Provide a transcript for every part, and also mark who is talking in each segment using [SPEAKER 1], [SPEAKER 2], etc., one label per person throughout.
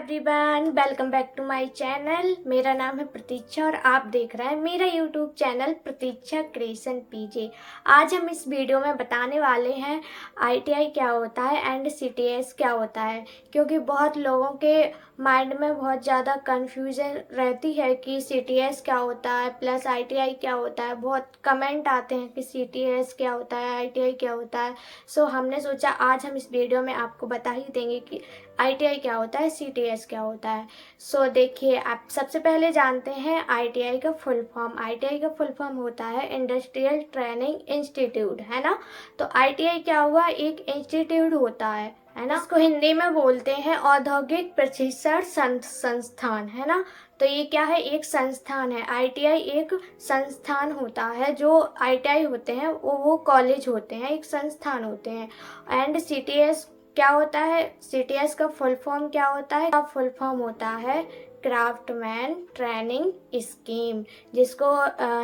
[SPEAKER 1] Everyone, welcome back to my channel. मेरा नाम है प्रतीक्षा और आप देख रहे हैं मेरा यूट्यूब चैनल प्रतीक्षा क्रिएशन पीजे। आज हम इस वीडियो में बताने वाले हैं आईटीआई क्या होता है एंड सीटीएस क्या होता है, क्योंकि बहुत लोगों के माइंड में बहुत ज़्यादा कन्फ्यूजन रहती है कि सीटीएस क्या होता है प्लस आईटीआई क्या होता है। बहुत कमेंट आते हैं कि सीटीएस क्या होता है, आईटीआई क्या होता है। सो हमने सोचा आज हम इस वीडियो में आपको बता ही देंगे कि आईटीआई क्या होता है, सीटीएस क्या होता है। सो देखिए, आप सबसे पहले जानते हैं आईटीआई का फुल फॉर्म। आईटीआई का फुल फॉर्म होता है इंडस्ट्रियल ट्रेनिंग इंस्टीट्यूट, है ना। तो आईटीआई क्या हुआ, एक इंस्टीट्यूट होता है ना। इसको हिंदी में बोलते हैं औद्योगिक प्रशिक्षण संस्थान, है ना। तो ये क्या है, एक संस्थान है। आईटीआई एक संस्थान होता है। जो आईटीआई होते हैं वो कॉलेज होते हैं, एक संस्थान होते हैं। एंड सीटीएस क्या होता है, सीटीएस का फुल फॉर्म क्या होता है, फुल फॉर्म होता है क्राफ्टमैन ट्रेनिंग स्कीम, जिसको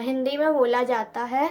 [SPEAKER 1] हिंदी में बोला जाता है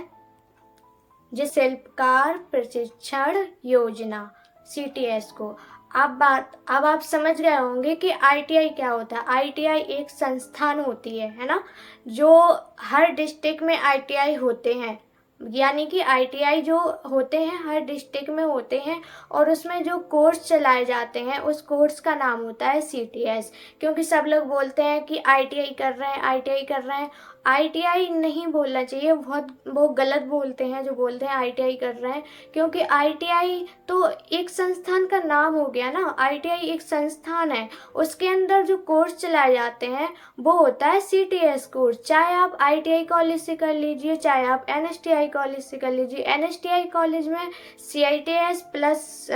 [SPEAKER 1] जिस शिल्पकार प्रशिक्षण योजना, सीटीएस को। अब आप समझ गए होंगे कि आईटीआई क्या होता है। आईटीआई एक संस्थान होती है ना, जो हर डिस्ट्रिक्ट में आईटीआई होते हैं। यानी कि आईटीआई जो होते हैं हर डिस्ट्रिक्ट में होते हैं, और उसमें जो कोर्स चलाए जाते हैं उस कोर्स का नाम होता है सीटीएस। क्योंकि सब लोग बोलते हैं कि आईटीआई कर रहे हैं, आईटीआई कर रहे हैं। आईटीआई नहीं बोलना चाहिए, वो गलत बोलते हैं जो बोलते हैं आईटीआई कर रहे हैं, क्योंकि आईटीआई तो एक संस्थान का नाम हो गया ना। आईटीआई एक संस्थान है, उसके अंदर जो कोर्स चलाए जाते हैं वो होता है सीटीएस कोर्स। चाहे आप आईटीआई कॉलेज से कर लीजिए, चाहे आप एनएसटीआई कॉलेज से कर लीजिए। एनएसटीआई कॉलेज में सीआईटीएस प्लस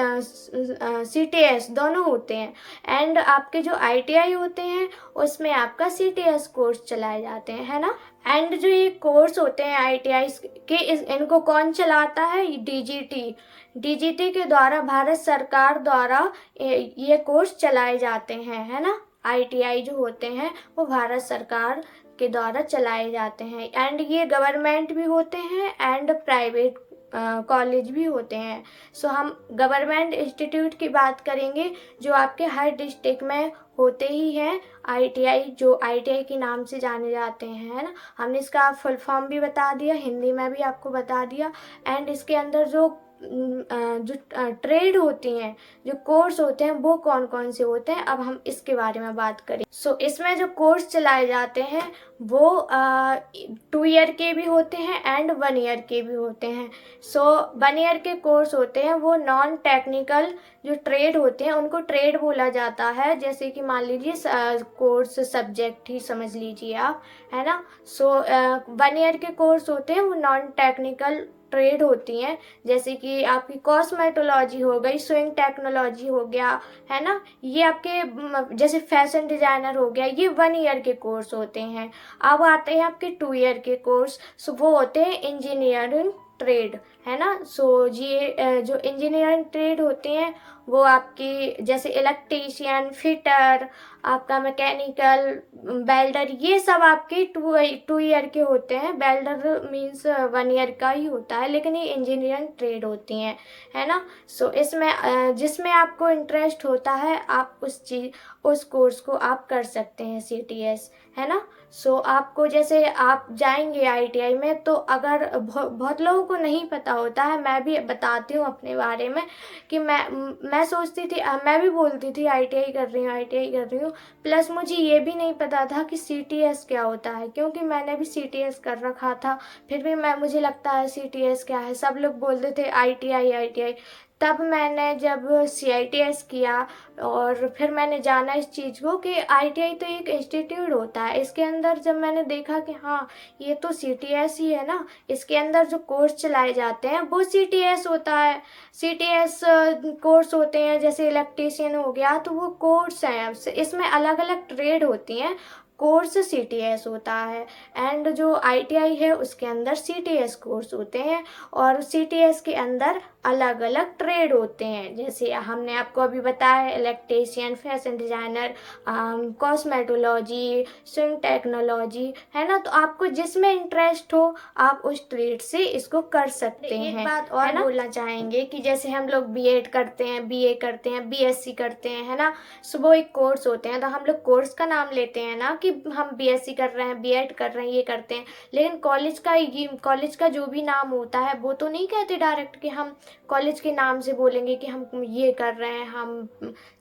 [SPEAKER 1] सीटीएस दोनों होते हैं, एंड आपके जो आईटीआई होते हैं उसमें आपका सीटीएस कोर्स चलाए जाते हैं, है ना। एंड जो ये कोर्स होते हैं आईटीआई के, इनको कौन चलाता है, डीजीटी के द्वारा, भारत सरकार द्वारा ये कोर्स चलाए जाते हैं, है ना। आईटीआई जो होते हैं वो भारत सरकार के द्वारा चलाए जाते हैं। एंड ये गवर्नमेंट भी होते हैं एंड प्राइवेट कॉलेज भी होते हैं। सो हम गवर्नमेंट इंस्टीट्यूट की बात करेंगे जो आपके हर डिस्ट्रिक्ट में होते ही हैं। आईटीआई जो आईटीआई के नाम से जाने जाते हैं, है ना। हमने इसका फुल फॉर्म भी बता दिया, हिंदी में भी आपको बता दिया। एंड इसके अंदर जो ट्रेड होती हैं, जो कोर्स होते हैं वो कौन कौन से होते हैं, अब हम इसके बारे में बात करें। सो इसमें जो कोर्स चलाए जाते हैं वो 2 ईयर के भी होते हैं एंड 1 ईयर के भी होते हैं। सो 1 ईयर के कोर्स होते हैं वो नॉन टेक्निकल जो ट्रेड होते हैं उनको ट्रेड बोला जाता है। जैसे कि मान लीजिए कोर्स सब्जेक्ट ही समझ लीजिए आप, है ना। सो 1 ईयर के कोर्स होते हैं वो नॉन टेक्निकल ट्रेड होती हैं, जैसे कि आपकी कॉस्मेटोलॉजी हो गई, स्विंग टेक्नोलॉजी हो गया, है ना। ये आपके जैसे फैशन डिजाइनर हो गया, ये 1 ईयर के कोर्स होते हैं। अब आते हैं आपके 2 ईयर के कोर्स। सो वो होते हैं इंजीनियरिंग ट्रेड, है ना। सो ये जो इंजीनियरिंग ट्रेड होते हैं वो आपकी जैसे इलेक्ट्रीशियन, फिटर, आपका मैकेनिकल, वेल्डर, ये सब आपके 2 ईयर के होते हैं। वेल्डर मीन्स 1 ईयर का ही होता है, लेकिन ये इंजीनियरिंग ट्रेड होती हैं, है ना। सो इसमें जिसमें आपको इंटरेस्ट होता है आप उस कोर्स को आप कर सकते हैं, सीटीएस, है ना। सो आपको जैसे आप जाएंगे आईटीआई में, तो अगर बहुत लोगों को नहीं पता होता है, मैं भी बताती हूँ अपने बारे में कि मैं सोचती थी, मैं भी बोलती थी आईटीआई कर रही हूँ, आईटीआई कर रही हूँ। प्लस मुझे ये भी नहीं पता था कि सीटीएस क्या होता है, क्योंकि मैंने भी सीटीएस कर रखा था। फिर भी मुझे लगता है सीटीएस क्या है, सब लोग बोलते थे आईटीआई आईटीआई। तब मैंने जब सीआईटीएस किया और फिर मैंने जाना इस चीज़ को कि आईटीआई तो एक इंस्टीट्यूट होता है। इसके अंदर जब मैंने देखा कि हाँ ये तो सीटीएस ही है ना, इसके अंदर जो कोर्स चलाए जाते हैं वो सीटीएस होता है। सीटीएस कोर्स होते हैं, जैसे इलेक्ट्रीशियन हो गया तो वो कोर्स हैं। इसमें अलग अलग ट्रेड होती हैं, कोर्स सीटीएस होता है, एंड जो आईटीआई है उसके अंदर सीटीएस कोर्स होते हैं, और सीटीएस के अंदर अलग अलग ट्रेड होते हैं। जैसे हमने आपको अभी बताया, electrician, fashion designer, cosmetology, swim technology, है ना। तो आपको जिसमें इंटरेस्ट हो आप उस ट्रेड से इसको कर सकते हैं। एक बात और बोलना चाहेंगे कि जैसे हम लोग बीएड करते हैं, बीए करते हैं, बीएससी करते हैं, है ना। सो वो एक कोर्स होते हैं, तो हम लोग कोर्स का नाम लेते हैं ना कि हम बीएससी कर रहे हैं, बीएड कर रहे हैं, ये करते हैं। लेकिन कॉलेज का जो भी नाम होता है वो तो नहीं कहते डायरेक्ट कि हम कॉलेज के नाम से बोलेंगे कि हम ये कर रहे हैं। हम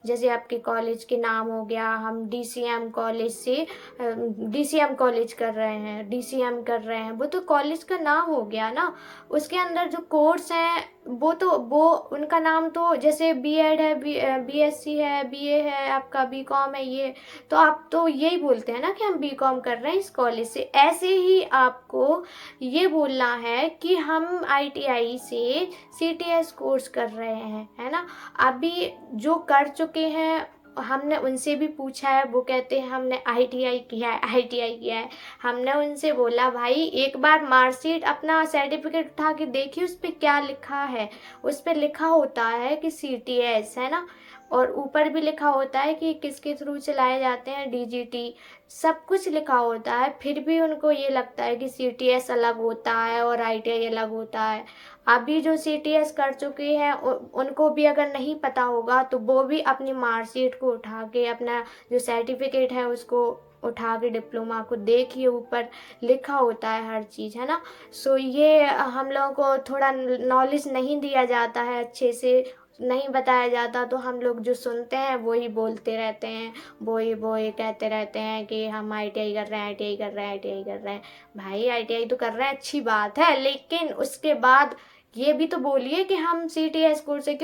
[SPEAKER 1] जैसे आपके कॉलेज के नाम हो गया, हम डीसीएम कॉलेज से डीसीएम कॉलेज कर रहे हैं, डीसीएम कर रहे हैं, वो तो कॉलेज का नाम हो गया ना। उसके अंदर जो कोर्स हैं वो उनका नाम तो जैसे बीएड है, बीएससी है, बीए है, आपका बीकॉम है, ये तो आप तो यही बोलते हैं ना कि हम बीकॉम कर रहे हैं इस कॉलेज से। ऐसे ही आपको ये बोलना है कि हम आईटीआई से सीटीएस कोर्स कर रहे हैं, है ना। अभी जो कर चुके हैं हमने उनसे भी पूछा है, वो कहते हैं हमने आईटीआई किया है, आईटीआई किया है। हमने उनसे बोला भाई एक बार मार्कशीट अपना सर्टिफिकेट उठा के देखिए उस पर क्या लिखा है। उस पर लिखा होता है कि सीटीएस, है ना, और ऊपर भी लिखा होता है कि किसके थ्रू चलाए जाते हैं, डीजीटी, सब कुछ लिखा होता है। फिर भी उनको ये लगता है कि सीटीएस अलग होता है और आईटीआई अलग होता है। अभी जो सीटीएस कर चुके हैं उनको भी अगर नहीं पता होगा तो वो भी अपनी मार्कशीट को उठा के, अपना जो सर्टिफिकेट है उसको उठा के, डिप्लोमा को देखिए, ऊपर लिखा होता है हर चीज़, है ना। सो ये हम लोगों को थोड़ा नॉलेज नहीं दिया जाता है, अच्छे से नहीं बताया जाता, तो हम लोग जो सुनते हैं वही बोलते रहते हैं, वही कहते रहते हैं कि हम आईटीआई कर रहे हैं, आईटीआई कर रहे हैं, आईटीआई कर रहे हैं। भाई आईटीआई तो कर रहे हैं, अच्छी बात है, लेकिन उसके बाद ये भी तो बोलिए कि हम सीटीएस कोर्स है।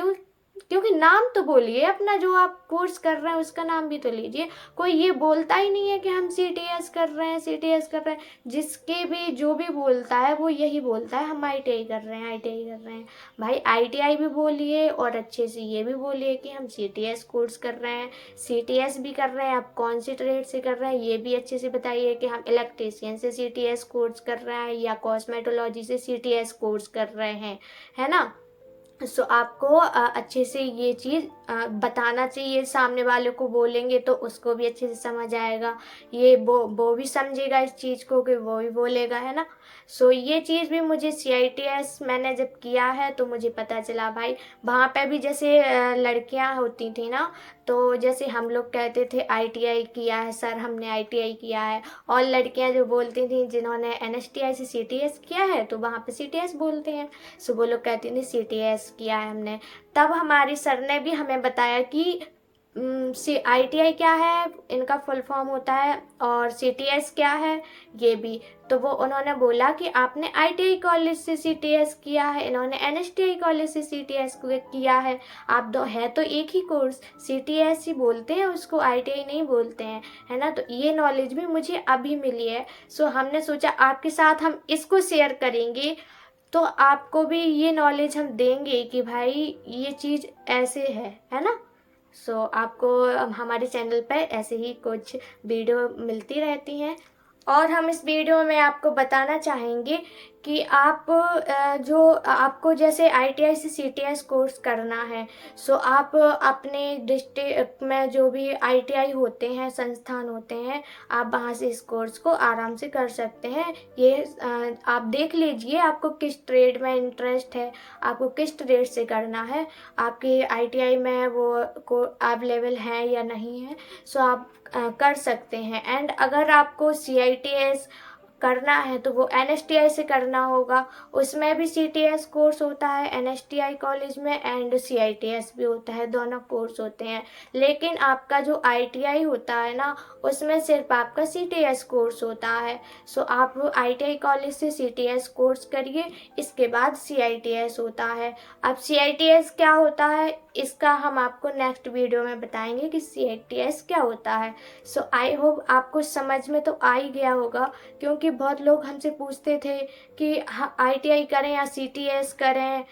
[SPEAKER 1] क्योंकि नाम तो बोलिए अपना, जो आप कोर्स कर रहे हैं उसका नाम भी तो लीजिए। कोई ये बोलता ही नहीं है कि हम सीटीएस कर रहे हैं, सीटीएस कर रहे हैं। जिसके भी जो भी बोलता है वो यही बोलता है हम आईटीआई कर रहे हैं, आईटीआई कर रहे हैं। भाई आईटीआई भी बोलिए और अच्छे से ये भी बोलिए कि हम सीटीएस कोर्स कर रहे हैं, सीटीएस भी कर रहे हैं। आप कौन सी ट्रेड से कर रहे हैं ये भी अच्छे से बताइए कि हम इलेक्ट्रीशियन से सीटीएस कोर्स कर रहे हैं या कॉस्मेटोलॉजी से सीटीएस कोर्स कर रहे हैं, है ना। सो आपको अच्छे से ये चीज़ बताना चाहिए। सामने वाले को बोलेंगे तो उसको भी अच्छे से समझ आएगा, ये वो भी समझेगा इस चीज़ को कि वो भी बोलेगा, है ना। सो ये चीज़ भी मुझे सीआईटीएस मैंने जब किया है तो मुझे पता चला भाई। वहाँ पे भी जैसे लड़कियाँ होती थी ना, तो जैसे हम लोग कहते थे आईटीआई किया है सर, हमने आईटीआई किया है, और लड़कियाँ जो बोलती थी जिन्होंने एनएसटीआई से सीटीएस किया है तो वहाँ पे सीटीएस बोलते हैं। सो वो लोग कहती थी सीटीएस किया है हमने। तब हमारी सर ने भी हमें बताया कि आईटीआई क्या है, इनका फुल फॉर्म होता है, और सीटीएस क्या है ये भी। तो वो उन्होंने बोला कि आपने आईटीआई कॉलेज से सीटीएस किया है, इन्होंने एनएसटीआई कॉलेज से सीटीएस किया है, आप दो है तो एक ही कोर्स, सीटीएस ही बोलते हैं उसको, आईटीआई नहीं बोलते हैं, है ना। तो ये नॉलेज भी मुझे अभी मिली है। सो हमने सोचा आपके साथ हम इसको शेयर करेंगे, तो आपको भी ये नॉलेज हम देंगे कि भाई ये चीज़ ऐसे है ना। सो आपको हमारे चैनल पर ऐसे ही कुछ वीडियो मिलती रहती हैं, और हम इस वीडियो में आपको बताना चाहेंगे कि आप जो आपको जैसे आईटीआई से सीटीएस कोर्स करना है, सो आप अपने डिस्ट्रिक्ट में जो भी आईटीआई होते हैं, संस्थान होते हैं, आप वहाँ से इस कोर्स को आराम से कर सकते हैं। ये आप देख लीजिए आपको किस ट्रेड में इंटरेस्ट है, आपको किस ट्रेड से करना है, आपके आईटीआई में वो को अवेलेबल है या नहीं है। सो आप कर सकते हैं। एंड अगर आपको सीआईटीएस करना है तो वो एनएसटीआई से करना होगा, उसमें भी सीटीएस कोर्स होता है एनएसटीआई कॉलेज में, एंड सीआईटीएस भी होता है, दोनों कोर्स होते हैं। लेकिन आपका जो आईटीआई होता है ना, उसमें सिर्फ आपका सीटीएस कोर्स होता है। सो आप आईटीआई कॉलेज से सीटीएस कोर्स करिए, इसके बाद सीआईटीएस होता है। अब सीआईटीएस क्या होता है इसका हम आपको नेक्स्ट वीडियो में बताएंगे कि सीआईटीएस क्या होता है। सो आई होप आपको समझ में तो आ ही गया होगा, क्योंकि क्योंकि बहुत लोग हमसे पूछते थे कि ITI करें या CTS करें,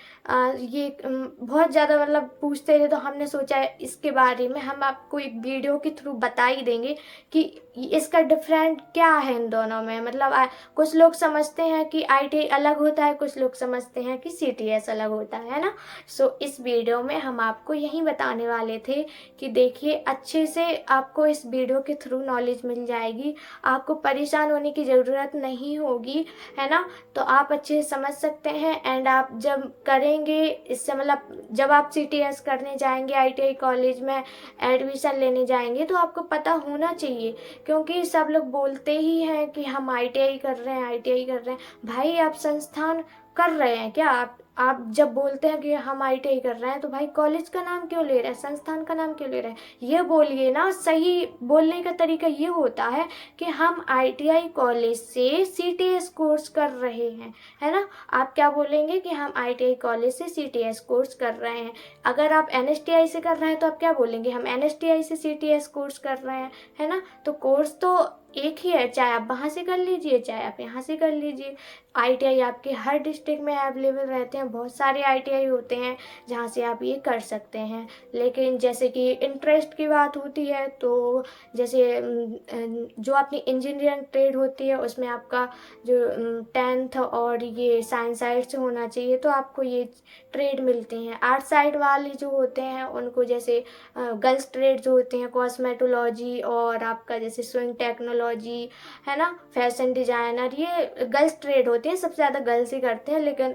[SPEAKER 1] ये बहुत ज़्यादा मतलब पूछते थे। तो हमने सोचा इसके बारे में हम आपको एक वीडियो के थ्रू बता ही देंगे कि इसका डिफरेंट क्या है इन दोनों में। मतलब कुछ लोग समझते हैं कि ITI अलग होता है, कुछ लोग समझते हैं कि CTS अलग होता है ना। सो इस वीडियो में हम आपको यही बताने वाले थे कि देखिए अच्छे से आपको इस वीडियो के थ्रू नॉलेज मिल जाएगी, आपको परेशान होने की ज़रूरत नहीं होगी, है ना। तो आप अच्छे से समझ सकते हैं। एंड आप जब करेंगे इससे मतलब जब आप CTS करने जाएंगे, ITI कॉलेज में एडमिशन लेने जाएंगे, तो आपको पता होना चाहिए। क्योंकि सब लोग बोलते ही हैं कि हम ITI कर रहे हैं, ITI कर रहे हैं। भाई आप संस्थान कर रहे हैं क्या? आप जब बोलते हैं कि हम ITI कर रहे हैं, तो भाई कॉलेज का नाम क्यों ले रहे हैं, संस्थान का नाम क्यों ले रहे हैं, ये बोलिए ना। सही बोलने का तरीका ये होता है कि हम ITI कॉलेज से CTS कोर्स कर रहे हैं, है ना। आप क्या बोलेंगे कि हम ITI कॉलेज से CTS कोर्स कर रहे हैं। अगर आप NSTI से कर रहे हैं तो आप क्या बोलेंगे, हम NSTI से CTS कोर्स कर रहे हैं, है ना। तो कोर्स तो एक ही है, चाहे आप वहाँ से कर लीजिए चाहे आप यहाँ से कर लीजिए। ITI आपके हर डिस्ट्रिक्ट में अवेलेबल रहते हैं, बहुत सारे ITI होते हैं जहाँ से आप ये कर सकते हैं। लेकिन जैसे कि इंटरेस्ट की बात होती है, तो जैसे जो अपनी इंजीनियरिंग ट्रेड होती है उसमें आपका जो 10th और ये साइंस साइड से होना चाहिए, तो आपको ये ट्रेड मिलती हैं। आर्ट साइड वाले जो होते हैं उनको जैसे गर्ल्स ट्रेड जो होते हैं, कॉस्मेटोलॉजी और आपका जैसे स्विंग टेक्नोलॉजी, है ना, फैशन डिजाइनर, ये गर्ल्स ट्रेड होती है। सबसे ज़्यादा गर्ल्स ही करते हैं, लेकिन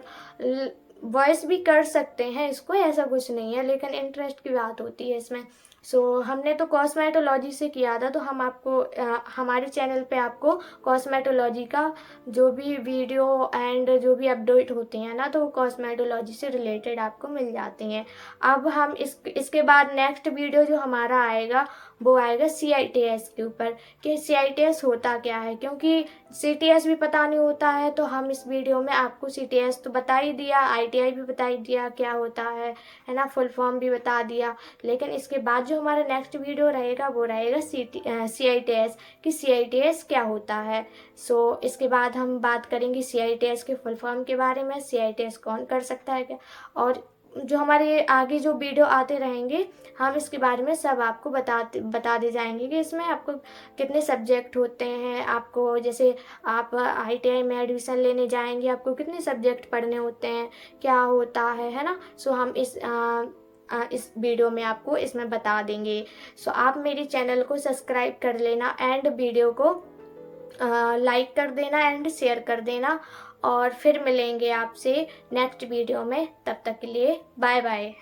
[SPEAKER 1] बॉयज़ भी कर सकते हैं इसको, ऐसा कुछ नहीं है, लेकिन इंटरेस्ट की बात होती है इसमें। सो हमने तो कॉस्मेटोलॉजी से किया था, तो हम आपको हमारे चैनल पे आपको कॉस्मेटोलॉजी का जो भी वीडियो एंड जो भी अपडेट होते हैं ना, तो वो कॉस्मेटोलॉजी से रिलेटेड आपको मिल जाती हैं। अब हम इसके बाद नेक्स्ट वीडियो जो हमारा आएगा वो आएगा CITS के ऊपर, कि CITS होता क्या है। क्योंकि CTS भी पता नहीं होता है, तो हम इस वीडियो में आपको CTS तो बता ही दिया, ITI भी बता ही दिया क्या होता है ना, फुल फॉर्म भी बता दिया। लेकिन इसके बाद जो हमारा नेक्स्ट वीडियो रहेगा वो रहेगा CITS, कि CITS क्या होता है। सो इसके बाद हम बात करेंगे CITS के फुल फॉर्म के बारे में, CITS कौन कर सकता है क्या, और जो हमारे आगे जो वीडियो आते रहेंगे हम इसके बारे में सब आपको बता दे जाएंगे कि इसमें आपको कितने सब्जेक्ट होते हैं। आपको जैसे आप ITI में एडमिशन लेने जाएंगे, आपको कितने सब्जेक्ट पढ़ने होते हैं, क्या होता है ना। सो हम इस वीडियो में आपको इसमें बता देंगे। सो आप मेरे चैनल को सब्सक्राइब कर लेना एंड वीडियो को लाइक कर देना एंड शेयर कर देना। और फिर मिलेंगे आपसे नेक्स्ट वीडियो में, तब तक के लिए बाय बाय।